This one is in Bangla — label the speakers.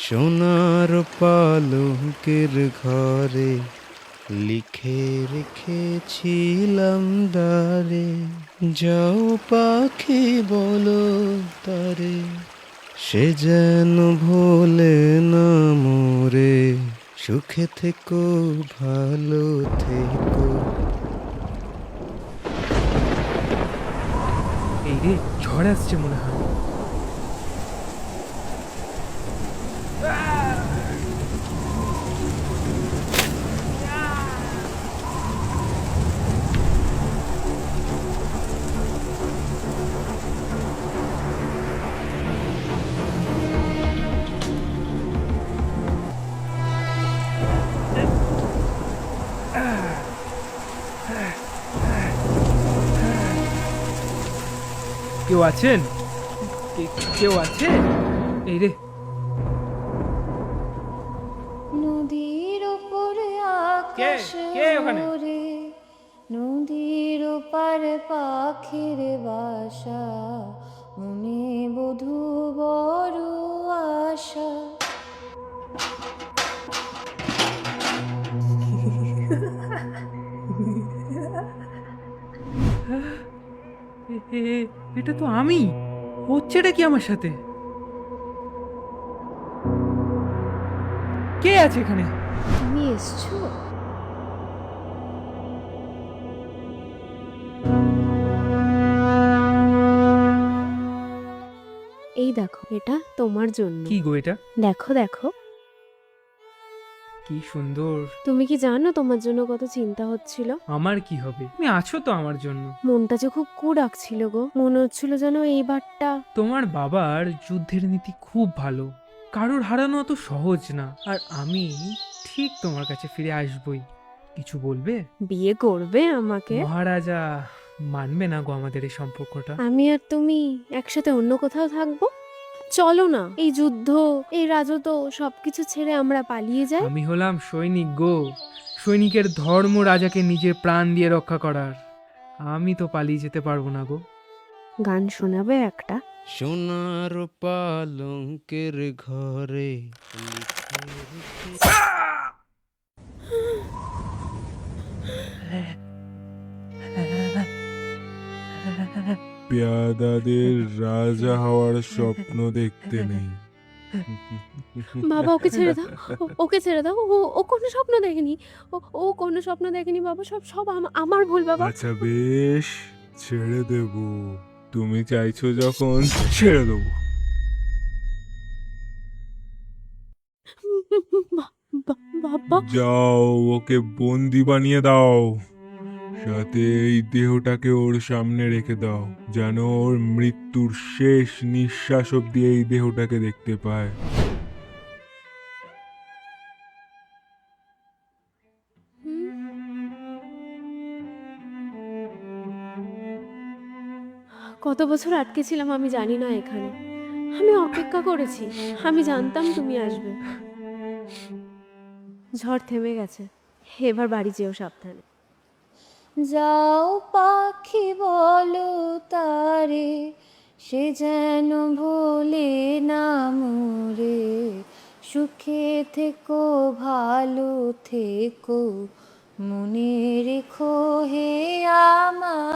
Speaker 1: সোনার পালঙ্কের ঘরে লিখে রেখেছিলাম দ্বারে, যাও পাখি বলো তারে, সে যেন ভোলে না মোরে, সুখে থেকো ভালো থেকো।
Speaker 2: এই রে, ঝড় আসছে মনে হয়। কেউ আছেন? কেউ আছে? এই রে,
Speaker 3: নদীর ওপরে আকাশ
Speaker 2: কে ওখানে?
Speaker 3: ওরে, নদীর ওপার পাখির বাসা, মনে বধূ বড় আশা।
Speaker 2: এটা তো আমি। হচ্ছেটা কি আমার সাথে? কে আছে এখানে?
Speaker 3: তুমি এসছো? এই দেখো, এটা তোমার জন্য।
Speaker 2: কি গো এটা?
Speaker 3: দেখো দেখো,
Speaker 2: কি সুন্দর।
Speaker 3: তুমি কি জানো তোমার জন্য কত চিন্তা হচ্ছিল?
Speaker 2: আমার কি হবে? তুমি আছো তো আমার জন্য।
Speaker 3: মনটা যে খুব ডাকছিল গো, মনে হচ্ছিল যেন এইবারটা।
Speaker 2: তোমার বাবার যুদ্ধের নীতি খুব ভালো, কারোর হারানো অত সহজ না। আর আমি ঠিক তোমার কাছে ফিরে আসবই। কিছু বলবে?
Speaker 3: বিয়ে করবে আমাকে?
Speaker 2: মহারাজা মানবে না গো আমাদের এই সম্পর্কটা।
Speaker 3: আমি আর তুমি একসাথে অন্য কোথাও থাকবো? চলো না, এই যুদ্ধ, এই রাজত্ব সবকিছু ছেড়ে আমরা পালিয়ে যাই।
Speaker 2: আমি হলাম সৈনিক গো। সৈনিকের ধর্ম রাজাকে নিজের প্রাণ দিয়ে রক্ষা করার। আমি তো পালিয়ে যেতে পারবো না গো।
Speaker 3: গান শোনাবে একটা?
Speaker 1: সোনার পালঙ্কের ঘরে
Speaker 4: পেয়াদাদের রাজা হওয়ার স্বপ্ন দেখতে নেই।
Speaker 3: বাবা, ওকে ছেড়ে দাও, ওকে ছেড়ে দাও। ও কোনো স্বপ্ন দেখেনি। ও কোনো স্বপ্ন দেখেনি বাবা। সব সব আমার ভুল বাবা।
Speaker 4: আচ্ছা বেশ, ছেড়ে দেব। তুমি চাইছো যখন ছেড়ে দেবো।
Speaker 3: বাবা,
Speaker 4: যাও, ওকে বন্দি বানিয়ে দাও। সাথে এই দেহটাকে ওর সামনে রেখে দাও, যেন ওর মৃত্যুর শেষ নিঃশ্বাস অব্দি এই দেহটাকে দেখতে পায়।
Speaker 3: কত বছর আটকে ছিলাম আমি জানি না এখানে। আমি অপেক্ষা করেছি, আমি জানতাম তুমি আসবে। ঝড় থেমে গেছে, এবার বাড়ি যেও সাবধানে। যাও পাখি বলো তারে, সে যেন ভোলে না মোরে, সুখে থেকো ভালো থেকো, মনে রেখো হে আমার।